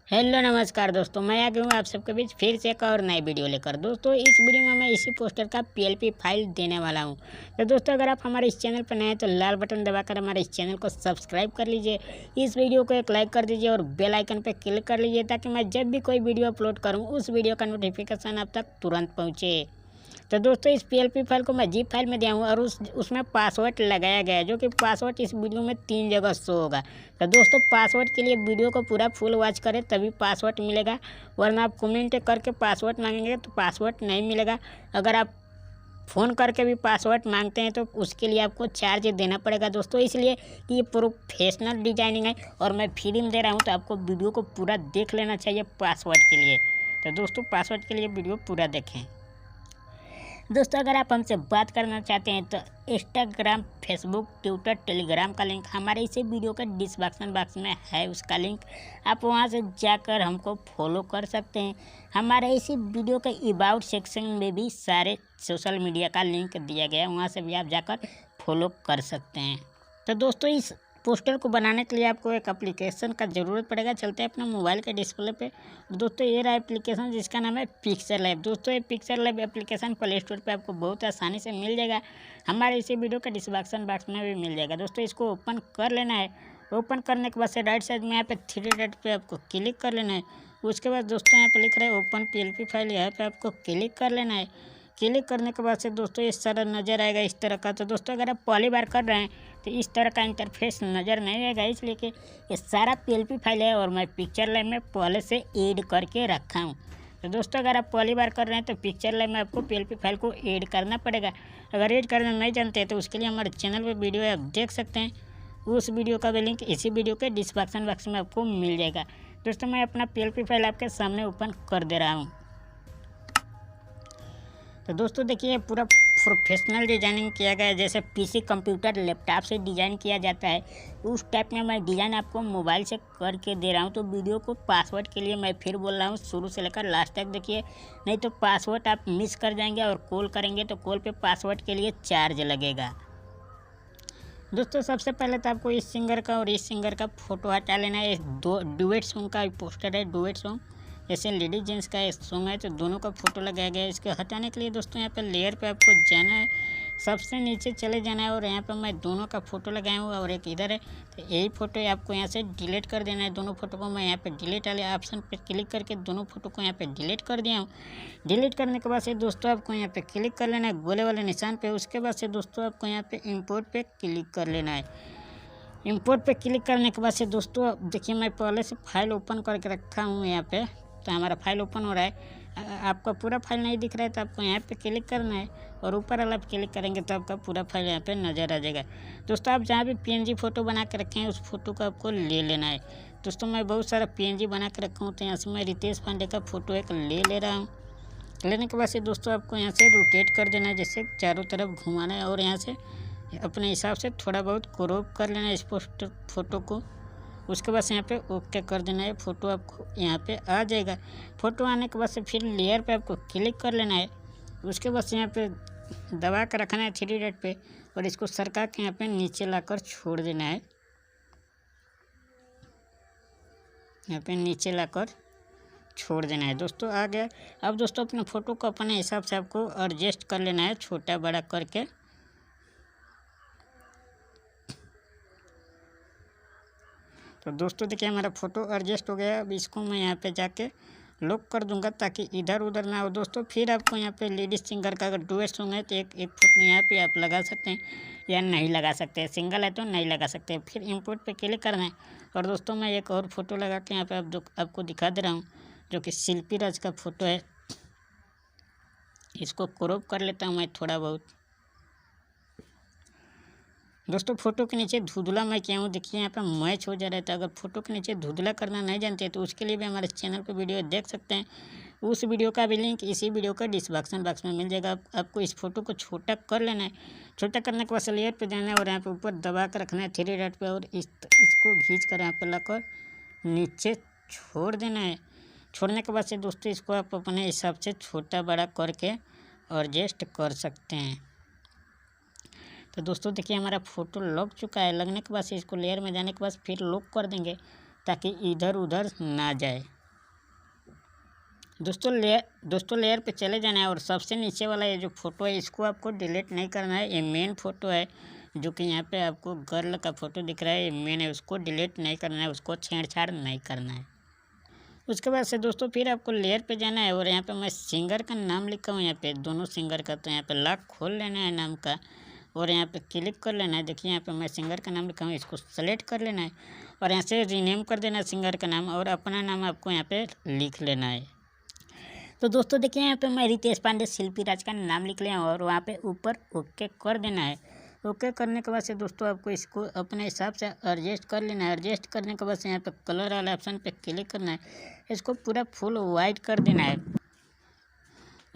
Hello नमस्कार दोस्तों, मैं आ गया हूँ आप सबके बीच फिर से एक और नई वीडियो लेकर। दोस्तों इस वीडियो में मैं इसी पोस्टर का पीएलपी फाइल देने वाला हूँ। तो दोस्तों अगर आप हमारे इस चैनल पर नए हैं तो लाल बटन दबाकर हमारे इस चैनल को सब्सक्राइब कर लीजिए। इस वीडियो को एक लाइक कर दीजिए और बेल आइकन पर क्लिक कर लीजिए ताकि मैं जब भी कोई वीडियो अपलोड करूँ उस वीडियो का नोटिफिकेशन आप तक तुरंत पहुँचे। तो दोस्तों इस पीएलपी फाइल को मैं जिप फाइल में दिया हूँ और उसमें पासवर्ड लगाया गया है, जो कि पासवर्ड इस वीडियो में 3 जगह शो होगा। तो दोस्तों पासवर्ड के लिए वीडियो को पूरा फुल वॉच करें तभी पासवर्ड मिलेगा, वरना आप कमेंट करके पासवर्ड मांगेंगे तो पासवर्ड नहीं मिलेगा। अगर आप फ़ोन करके भी पासवर्ड मांगते हैं तो उसके लिए आपको चार्ज देना पड़ेगा दोस्तों, इसलिए कि ये प्रोफेशनल डिजाइनिंग है और मैं फ्री में दे रहा हूँ तो आपको वीडियो को पूरा देख लेना चाहिए पासवर्ड के लिए। तो दोस्तों पासवर्ड के लिए वीडियो पूरा देखें। दोस्तों अगर आप हमसे बात करना चाहते हैं तो इंस्टाग्राम, फेसबुक, ट्विटर, टेलीग्राम का लिंक हमारे इसी वीडियो के डिस्क्रिप्शन बॉक्स में है। उसका लिंक आप वहां से जाकर हमको फॉलो कर सकते हैं। हमारे इसी वीडियो के अबाउट सेक्शन में भी सारे सोशल मीडिया का लिंक दिया गया है, वहाँ से भी आप जाकर फॉलो कर सकते हैं। तो दोस्तों इस पोस्टर को बनाने के लिए आपको एक एप्लीकेशन का ज़रूरत पड़ेगा। चलते हैं अपने मोबाइल के डिस्प्ले पे। दोस्तों ये रहा एप्लीकेशन जिसका नाम है पिक्चर लैब। दोस्तों ये picture lab application play store पे आपको बहुत आसानी से मिल जाएगा, हमारे इसी वीडियो के डिस्क्रिप्शन बॉक्स में भी मिल जाएगा। दोस्तों इसको ओपन कर लेना है। ओपन करने के बाद से राइट साइड में यहाँ पे 3 डॉट पे आपको क्लिक कर लेना है। उसके बाद दोस्तों यहाँ पे लिख रहा है ओपन पीएलपी फाइल, यहाँ पे आपको क्लिक कर लेना है। क्लिक करने के बाद से दोस्तों ये सारा नज़र आएगा इस तरह का। तो दोस्तों अगर आप पहली बार कर रहे हैं तो इस तरह का इंटरफेस नज़र नहीं आएगा, इसलिए कि ये सारा पीएलपी फाइल है और मैं पिक्चर लैब में पहले से ऐड करके रखा हूँ। तो दोस्तों अगर आप पहली बार कर रहे हैं तो पिक्चर लैब में आपको पीएलपी फाइल को ऐड करना पड़ेगा। अगर ऐड करना नहीं जानते हैं तो उसके लिए हमारे चैनल पर वीडियो है, आप देख सकते हैं। उस वीडियो का भी लिंक इसी वीडियो के डिस्क्रिप्शन बॉक्स में आपको मिल जाएगा। दोस्तों मैं अपना पीएलपी फाइल आपके सामने ओपन कर दे रहा हूँ। तो दोस्तों देखिए पूरा प्रोफेशनल डिजाइनिंग किया गया है, जैसे पीसी, कंप्यूटर, लैपटॉप से डिज़ाइन किया जाता है उस टाइप में मैं डिज़ाइन आपको मोबाइल से करके दे रहा हूँ। तो वीडियो को पासवर्ड के लिए मैं फिर बोल रहा हूँ, शुरू से लेकर लास्ट तक देखिए, नहीं तो पासवर्ड आप मिस कर जाएंगे और कॉल करेंगे तो कॉल पे पासवर्ड के लिए चार्ज लगेगा। दोस्तों सबसे पहले तो आपको इस सिंगर का और इस सिंगर का फ़ोटो हटा लेना है। दो डुएट सॉन्ग का पोस्टर है, डुएट सॉन्ग, जैसे लेडीज जेंट्स का सॉन्ग है तो दोनों का फ़ोटो लगाया गया है। इसको हटाने के लिए दोस्तों यहाँ पे लेयर पे आपको जाना है, सबसे नीचे चले जाना है और यहाँ पे मैं दोनों का फ़ोटो लगाया हूँ और एक इधर है। तो यही फ़ोटो आपको यहाँ से डिलीट कर देना है। दोनों फ़ोटो को मैं यहाँ पे डिलीट वाले ऑप्शन पे क्लिक करके दोनों फ़ोटो को यहाँ पे डिलीट कर दिया हूँ। डिलीट करने के बाद से दोस्तों आपको यहाँ पे क्लिक कर लेना है गोले वाले निशान पे। उसके बाद से दोस्तों आपको यहाँ पे इंपोर्ट पे क्लिक कर लेना है। इंपोर्ट पे क्लिक करने के बाद से दोस्तों देखिए मैं पहले से फाइल ओपन करके रखा हूँ यहाँ पे, तो हमारा फाइल ओपन हो रहा है। आपका पूरा फाइल नहीं दिख रहा है तो आपको यहाँ पे क्लिक करना है और ऊपर वाला क्लिक करेंगे तो आपका पूरा फाइल यहाँ पे नज़र आ जाएगा। दोस्तों आप जहाँ भी पीएनजी फ़ोटो बना के रखे हैं उस फोटो को आपको ले लेना है। दोस्तों मैं बहुत सारा पीएनजी बना के रखा हूँ, तो यहाँ से मैं रितेश पांडे का फ़ोटो एक ले रहा हूँ। लेने के बाद से दोस्तों आपको यहाँ से रोटेट कर देना है, जैसे चारों तरफ घुमाना है और यहाँ से अपने हिसाब से थोड़ा बहुत क्रॉप कर लेना है इस पोस्टर फ़ोटो को। उसके बाद से यहाँ पे ओके कर देना है, फ़ोटो आपको यहाँ पे आ जाएगा। फ़ोटो आने के बाद से फिर लेयर पे आपको क्लिक कर लेना है। उसके बाद से यहाँ पे दबा कर रखना है 3 डॉट पे और इसको सरका के यहाँ पे नीचे लाकर छोड़ देना है। यहाँ पे नीचे लाकर छोड़ देना है। दोस्तों आ गया। अब दोस्तों अपने फ़ोटो को अपने हिसाब से आपको एडजस्ट कर लेना है, छोटा बड़ा करके। तो दोस्तों देखिए हमारा फ़ोटो एडजस्ट हो गया। अब इसको मैं यहाँ पे जाके लॉक कर दूंगा ताकि इधर उधर ना हो। दोस्तों फिर आपको यहाँ पे लेडीज सिंगर का अगर डुएट सॉन्ग है तो एक फोटो यहाँ पे आप लगा सकते हैं या नहीं लगा सकते हैं, सिंगल है तो नहीं लगा सकते। फिर इंपोर्ट पे क्लिक करना है और दोस्तों मैं एक और फ़ोटो लगा के यहाँ पे आपको दिखा दे रहा हूँ, जो कि शिल्पी राज का फ़ोटो है। इसको क्रॉप कर लेता हूँ मैं थोड़ा बहुत। दोस्तों फोटो के नीचे धुंधला मैं क्या हूँ देखिए यहाँ पे मैच हो जा रहा है। तो अगर फोटो के नीचे धुंधला करना नहीं जानते तो उसके लिए भी हमारे चैनल पर वीडियो देख सकते हैं। उस वीडियो का भी लिंक इसी वीडियो का डिस्क्रिप्शन बॉक्स में मिल जाएगा। आपको इस फोटो को छोटा कर लेना है। छोटा करने के बाद लेयर पे जाना है और यहाँ पे ऊपर दबा कर रखना है 3 डॉट पे और इसको खींच कर यहाँ पर लाकर नीचे छोड़ देना है। छोड़ने के बाद से दोस्तों इसको आप अपने हिसाब से छोटा बड़ा करके एडजस्ट कर सकते हैं। तो दोस्तों देखिए हमारा फ़ोटो लग चुका है। लगने के बाद से इसको लेयर में जाने के बाद फिर लॉक कर देंगे ताकि इधर उधर ना जाए। दोस्तों लेयर पे चले जाना है और सबसे नीचे वाला ये जो फ़ोटो है इसको आपको डिलीट नहीं करना है। ये मेन फ़ोटो है जो कि यहाँ पे आपको गर्ल का फ़ोटो दिख रहा है, ये मेन है, उसको डिलीट नहीं करना है, उसको छेड़छाड़ नहीं करना है। उसके बाद से दोस्तों फिर आपको लेयर पे जाना है और यहाँ पे मैं सिंगर का नाम लिखा हूँ यहाँ पे, दोनों सिंगर का। तो यहाँ पे लॉक खोल लेना है नाम का और यहाँ पे क्लिक कर लेना है। देखिए यहाँ पे मैं सिंगर का नाम लिखा हूँ, इसको सेलेक्ट कर लेना है और यहाँ से रीनेम कर देना है सिंगर का नाम और अपना नाम आपको यहाँ पे लिख लेना है। तो दोस्तों देखिए यहाँ पे मैं रितेश पांडे शिल्पी राज का नाम लिख लिया और वहाँ पे ऊपर ओके कर देना है। ओके करने के बाद से दोस्तों आपको इसको अपने हिसाब से एडजस्ट कर लेना है। एडजस्ट करने के बाद से यहाँ पे कलर वाला ऑप्शन पे क्लिक करना है, इसको पूरा फुल वाइट कर देना है।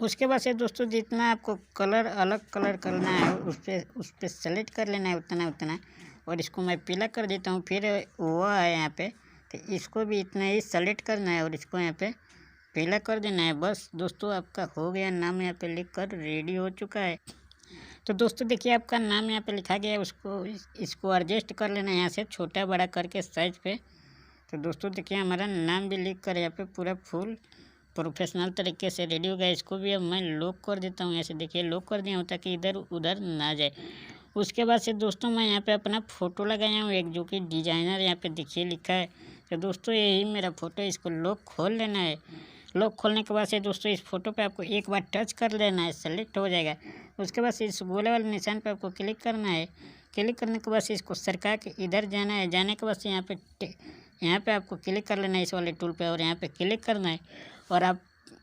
उसके बाद से दोस्तों जितना आपको कलर अलग कलर करना है उस पर सेलेक्ट कर लेना है उतना और इसको मैं पीला कर देता हूँ। फिर वो है यहाँ पे, तो इसको भी इतना ही सेलेक्ट करना है और इसको यहाँ पे पीला कर देना है। बस दोस्तों आपका हो गया, नाम यहाँ पे लिख कर रेडी हो चुका है। तो दोस्तों देखिए आपका नाम यहाँ पे लिखा गया है, इसको एडजस्ट कर लेना है यहाँ से छोटा बड़ा करके साइज पे। तो दोस्तों देखिए हमारा नाम भी लिख कर यहाँ पे पूरा फुल प्रोफेशनल तरीके से रेडी हो गया। इसको भी अब मैं लॉक कर देता हूँ, ऐसे देखिए लॉक कर दिया हूँ ताकि इधर उधर ना जाए। उसके बाद से दोस्तों मैं यहाँ पे अपना फ़ोटो लगाया हूँ एक, जो कि डिजाइनर यहाँ पे देखिए लिखा है। तो दोस्तों यही मेरा फ़ोटो है, इसको लॉक खोल लेना है। लॉक खोलने के बाद से दोस्तों इस फोटो पे आपको एक बार टच कर लेना है, सेलेक्ट हो जाएगा। उसके बाद से इस गोले वाले निशान पे आपको क्लिक करना है। क्लिक करने के बाद से इसको सरका के इधर जाना है। जाने के बाद से यहाँ पे आपको क्लिक कर लेना है इस वाले टूल पे और यहाँ पे क्लिक करना है और आप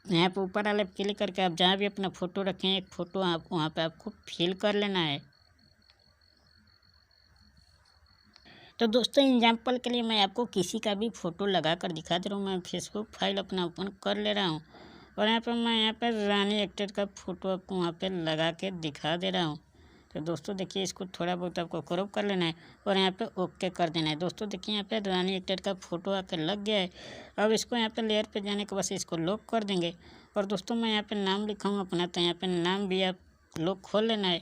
यहाँ पे ऊपर वाले क्लिक करके आप जहाँ भी अपना फ़ोटो रखें एक फ़ोटो आप वहाँ पे आपको फिल कर लेना है। तो दोस्तों एग्जाम्पल के लिए मैं आपको किसी का भी फ़ोटो लगा कर दिखा दे रहा हूँ। मैं फेसबुक फाइल अपना ओपन कर ले रहा हूँ और यहाँ पर रानी एक्टर का फ़ोटो आपको वहाँ पे लगा के दिखा दे रहा हूँ। तो दोस्तों देखिए इसको थोड़ा बहुत आपको क्रॉप कर लेना है और यहाँ पे ओके कर देना है। दोस्तों देखिए यहाँ पे रानी एक्टर का फ़ोटो आकर लग गया है। अब इसको यहाँ पे लेयर पे जाने के बाद इसको लॉक कर देंगे और दोस्तों मैं यहाँ पे नाम लिखा हूँ अपना, तो यहाँ पे नाम भी आप लॉक खोल लेना है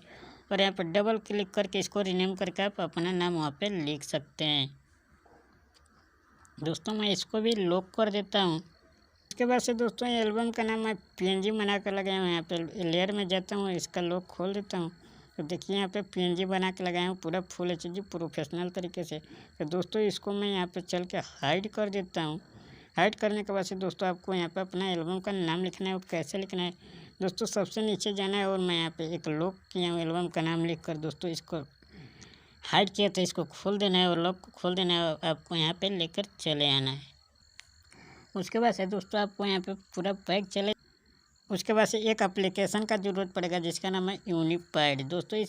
और यहाँ पर डबल क्लिक करके इसको रीनेम करके आप अपना नाम वहाँ पे लिख सकते हैं। दोस्तों मैं इसको भी लॉक कर देता हूँ। उसके बाद से दोस्तों ये एल्बम का नाम मैं PNG बना कर लगाया हूँ। यहाँ पे लेयर में जाता हूँ, इसका लॉक खोल देता हूँ। तो देखिए यहाँ पे PNG बना के लगाया हूँ पूरा फुल HD प्रोफेशनल तरीके से। तो दोस्तों इसको मैं यहाँ पे चल के हाइड कर देता हूँ। हाइड करने के बाद से दोस्तों आपको यहाँ पे अपना एल्बम का नाम लिखना है। वो कैसे लिखना है दोस्तों, सबसे नीचे जाना है और मैं यहाँ पे एक लॉक किया हूँ एल्बम का नाम लिख कर। दोस्तों इसको हाइड किया तो इसको खोल देना है और लॉक को खोल देना है और आपको यहाँ पे लेकर चले आना है। उसके बाद से दोस्तों आपको यहाँ पे पूरा पैक चले। उसके बाद से एक एप्लीकेशन का ज़रूरत पड़ेगा जिसका नाम है यूनिपाइड। दोस्तों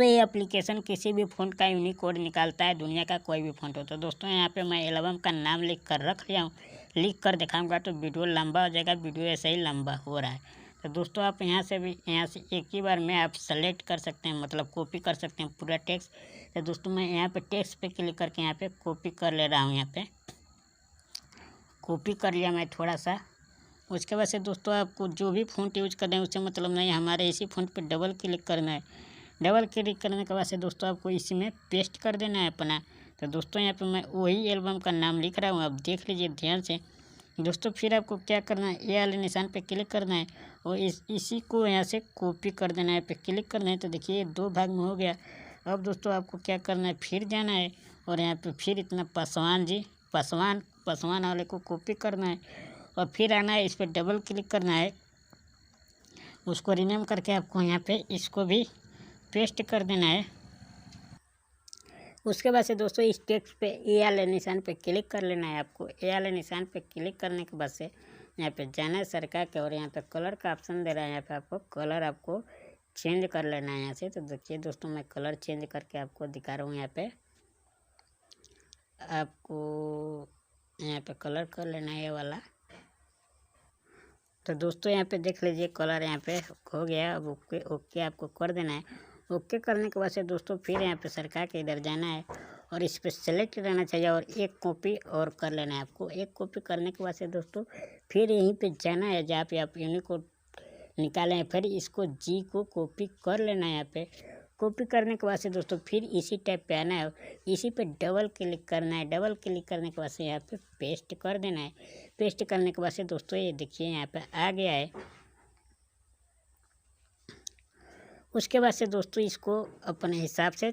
ये एप्लीकेशन किसी भी फ़ॉन्ट का यूनिक कोड निकालता है, दुनिया का कोई भी फ़ॉन्ट हो। तो दोस्तों यहाँ पे मैं एल्बम का नाम लिख कर रख लिया हूँ। लिख कर दिखाऊंगा तो वीडियो लंबा हो जाएगा, वीडियो ऐसे ही लंबा हो रहा है। तो दोस्तों आप यहाँ से एक ही बार में आप सेलेक्ट कर सकते हैं, मतलब कॉपी कर सकते हैं पूरा टेक्स्ट। तो दोस्तों मैं यहाँ पे टेक्स्ट पे क्लिक करके यहाँ पे कॉपी कर ले रहा हूँ। यहाँ पे कॉपी कर लिया मैं थोड़ा सा। उसके बाद से दोस्तों आपको जो भी फ़ॉन्ट यूज कर रहे हैं उससे मतलब नहीं, हमारे इसी फ़ॉन्ट पे डबल क्लिक करना है। डबल क्लिक करने के बाद से दोस्तों आपको इसी में पेस्ट कर देना है अपना। तो दोस्तों यहाँ पे मैं वही एल्बम का नाम लिख रहा हूँ, आप देख लीजिए ध्यान से। दोस्तों फिर आपको क्या करना है, ये वाले निशान पे क्लिक करना है और इसी को यहाँ से कॉपी कर देना है। पे क्लिक करना है तो देखिए 2 भाग में हो गया। अब दोस्तों आपको क्या करना है, फिर जाना है और यहाँ पे फिर इतना पासवान वाले को कॉपी करना है और फिर आना है, इस पर डबल क्लिक करना है, उसको रीनेम करके आपको यहाँ पे इसको भी पेस्ट कर देना है। उसके बाद से दोस्तों इस टेक्स्ट पे ए वाले निशान पे क्लिक कर लेना है। आपको ए वाले निशान पे क्लिक करने के बाद से यहाँ पे जाना है सरका के और यहाँ पे कलर का ऑप्शन दे रहा है। यहाँ पे आपको कलर आपको चेंज कर लेना है यहाँ से। तो देखिए दोस्तों मैं कलर चेंज करके आपको दिखा रहा हूँ। यहाँ पे आपको यहाँ पे कलर कर लेना है ये वाला। तो दोस्तों यहाँ पे देख लीजिए कलर यहाँ पे हो गया। अब ओके आपको कर देना है। ओके करने के बाद से दोस्तों फिर यहाँ पे सरका के इधर जाना है और इस पर सेलेक्ट रहना चाहिए और एक कॉपी और कर लेना है आपको। एक कॉपी करने के बाद से दोस्तों फिर यहीं पे जाना है जहाँ पे आप यूनिकोड निकालें, फिर इसको G को कॉपी कर लेना है यहाँ पे कॉपी करने के बाद से दोस्तों फिर इसी टाइप पे आना है, इसी पे डबल क्लिक करना है। डबल क्लिक करने के बाद से यहाँ पे पेस्ट कर देना है। पेस्ट करने के बाद से दोस्तों ये देखिए यहाँ पे आ गया है। उसके बाद से दोस्तों इसको अपने हिसाब से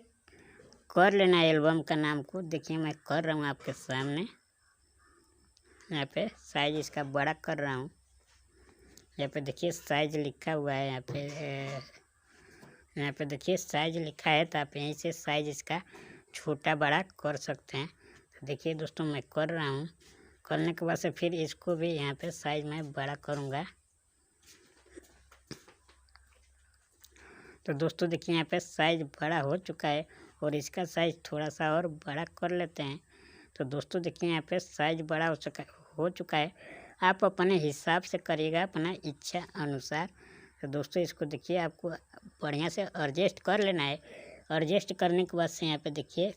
कर लेना है। एल्बम का नाम को देखिए मैं कर रहा हूँ आपके सामने। यहाँ पे साइज इसका बड़ा कर रहा हूँ। यहाँ पे देखिए साइज लिखा हुआ है। यहाँ पे देखिए साइज लिखा है, तो आप यहीं से साइज इसका छोटा बड़ा कर सकते हैं। तो देखिए दोस्तों मैं कर रहा हूँ। करने के बाद से फिर इसको भी यहाँ पे साइज मैं बड़ा करूँगा। तो दोस्तों देखिए यहाँ पे साइज बड़ा हो चुका है और इसका साइज थोड़ा सा और बड़ा कर लेते हैं। तो दोस्तों देखिए यहाँ पे साइज बड़ा हो चुका है। आप अपने हिसाब से करिएगा, अपना इच्छा अनुसार। तो दोस्तों इसको देखिए आपको बढ़िया से एडजस्ट कर लेना है। एडजस्ट करने के बाद से यहाँ पे देखिए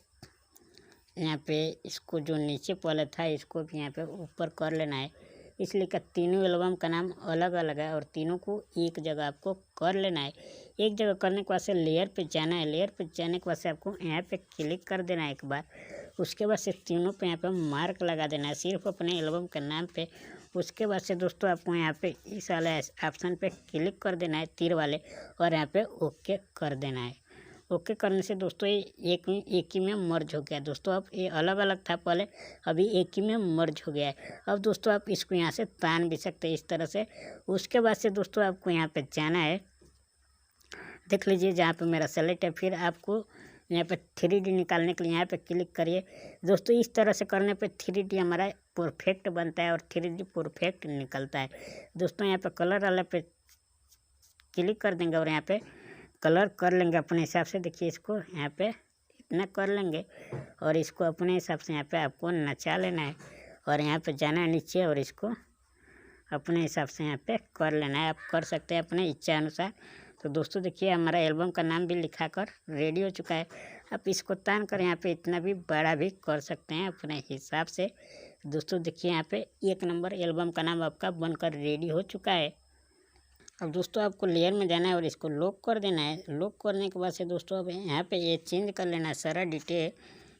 यहाँ पे इसको जो नीचे पहले था इसको भी यहाँ पे ऊपर कर लेना है। इसलिए कि तीनों एल्बम का नाम अलग अलग है और तीनों को एक जगह आपको कर लेना है। एक जगह करने के बाद से लेयर पे जाना है। लेयर पे जाने के बाद से आपको यहाँ पे क्लिक कर देना है एक बार। उसके बाद से तीनों पे यहाँ पे मार्क लगा देना है सिर्फ अपने एल्बम के नाम पे। उसके बाद से दोस्तों आपको यहाँ पे इस वाले ऑप्शन पे क्लिक कर देना है तीर वाले, और यहाँ पे ओके कर देना है। ओके करने से दोस्तों ये एक ही में मर्ज हो गया। दोस्तों अब ये अलग अलग था पहले, अभी एक ही में मर्ज हो गया है। अब दोस्तों आप इसको यहाँ से तान भी सकते हैं इस तरह से। उसके बाद से दोस्तों आपको यहाँ पे जाना है, देख लीजिए जहाँ पे मेरा सेलेक्ट है। फिर आपको यहाँ पे 3D निकालने के लिए यहाँ पे क्लिक करिए। दोस्तों इस तरह से करने पे 3D हमारा परफेक्ट बनता है और 3D परफेक्ट निकलता है। दोस्तों यहाँ पे कलर वाले पे क्लिक कर देंगे और यहाँ पे कलर कर लेंगे अपने हिसाब से। देखिए इसको यहाँ पे इतना कर लेंगे और इसको अपने हिसाब से यहाँ पे आपको नचा लेना है और यहाँ पे जाना है नीचे और इसको अपने हिसाब से यहाँ पे कर लेना है। आप कर सकते हैं अपने इच्छा अनुसार। तो दोस्तों देखिए हमारा एल्बम का नाम भी लिखा कर रेडी हो चुका है। आप इसको तान कर यहाँ पे इतना भी बड़ा भी कर सकते हैं अपने हिसाब से। दोस्तों देखिए यहाँ पे 1 नंबर एल्बम का नाम आपका बनकर रेडी हो चुका है। अब दोस्तों आपको लेयर में जाना है और इसको लॉक कर देना है। लॉक करने के बाद से दोस्तों अब यहाँ पे ये चेंज कर लेना है सारा डिटेल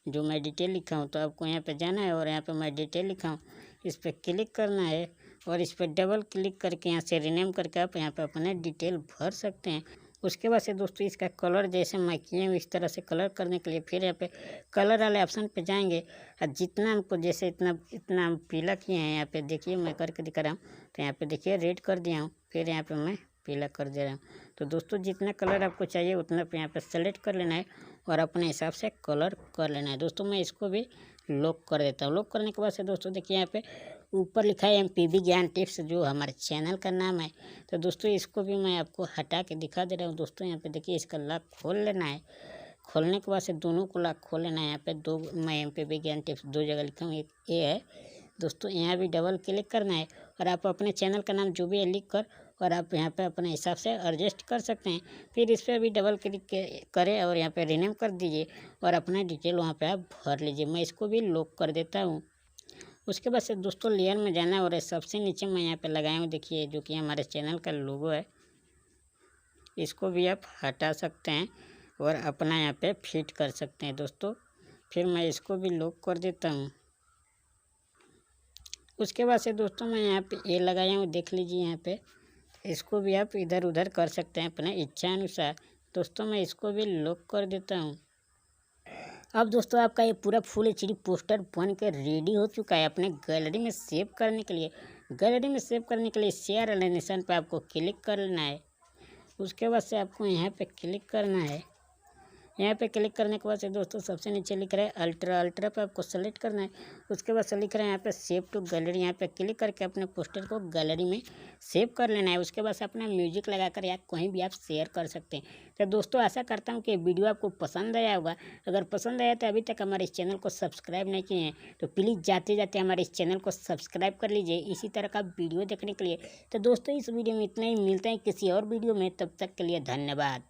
जो मैं डिटेल लिखा हूँ। तो आपको यहाँ पे जाना है और यहाँ पे मैं डिटेल लिखा हूँ, इस पर क्लिक करना है और इस पर डबल क्लिक करके यहाँ से रीनेम करके आप यहाँ पे अपने डिटेल भर सकते हैं। उसके बाद से दोस्तों इसका कलर जैसे मैं किए हूँ इस तरह से कलर करने के लिए फिर यहाँ पे कलर वाले ऑप्शन पे जाएंगे और जितना हमको जैसे इतना हम पीला किए हैं यहाँ पे देखिए मैं करके दिखा रहा हूँ। तो यहाँ पे देखिए रेड कर दिया हूँ, फिर यहाँ पे मैं पीला कर दे रहा हूँ। तो दोस्तों जितना कलर आपको चाहिए उतना पे यहाँ पे सेलेक्ट कर लेना है और अपने हिसाब से कलर कर लेना है। दोस्तों मैं इसको भी लॉक कर देता हूँ। लॉक करने के बाद से दोस्तों देखिए यहाँ पे ऊपर लिखा है MPB ज्ञान टिप्स, जो हमारे चैनल का नाम है। तो दोस्तों इसको भी मैं आपको हटा के दिखा दे रहा हूँ। दोस्तों यहाँ पे देखिए इसका लॉक खोल लेना है। खोलने के बाद से दोनों को लॉक खोल लेना है। यहाँ पे दो मैं MPB ज्ञान टिप्स 2 जगह लिखा हूँ, एक ये है। दोस्तों यहाँ भी डबल क्लिक करना है और आप अपने चैनल का नाम जो भी है लिख कर और आप यहाँ पे अपने हिसाब से एडजस्ट कर सकते हैं। फिर इस पर भी डबल क्लिक करें और यहाँ पे रीनेम कर दीजिए और अपना डिटेल वहाँ पे आप भर लीजिए। मैं इसको भी लॉक कर देता हूँ। उसके बाद से दोस्तों लेयर में जाना है और सबसे नीचे मैं यहाँ पे लगाया हूँ देखिए जो कि हमारे चैनल का लोगो है, इसको भी आप हटा सकते हैं और अपना यहाँ पे फिट कर सकते हैं। दोस्तों फिर मैं इसको भी लॉक कर देता हूँ। उसके बाद से दोस्तों मैं यहाँ पे ये लगाया हूँ, देख लीजिए यहाँ पे, इसको भी आप इधर उधर कर सकते हैं अपने इच्छा अनुसार। दोस्तों मैं इसको भी लॉक कर देता हूँ। अब दोस्तों आपका ये पूरा फुल HD पोस्टर बन के रेडी हो चुका है अपने गैलरी में सेव करने के लिए। गैलरी में सेव करने के लिए शेयर वाले निशान पे आपको क्लिक कर लेना है। उसके बाद से आपको यहाँ पे क्लिक करना है। यहाँ पे क्लिक करने के बाद से दोस्तों सबसे नीचे लिख रहा है अल्ट्रा पे आपको सेलेक्ट करना है। उसके बाद से लिख रहा है यहाँ पे सेव टू गैलरी, यहाँ पे क्लिक करके अपने पोस्टर को गैलरी में सेव कर लेना है। उसके बाद से अपना म्यूजिक लगाकर या कहीं भी आप शेयर कर सकते हैं। तो दोस्तों आशा करता हूँ कि वीडियो आपको पसंद आया होगा। अगर पसंद आया तो अभी तक हमारे इस चैनल को सब्सक्राइब नहीं किए हैं तो प्लीज़ जाते जाते हमारे इस चैनल को सब्सक्राइब कर लीजिए इसी तरह का वीडियो देखने के लिए। तो दोस्तों इस वीडियो में इतना ही, मिलता है किसी और वीडियो में, तब तक के लिए धन्यवाद।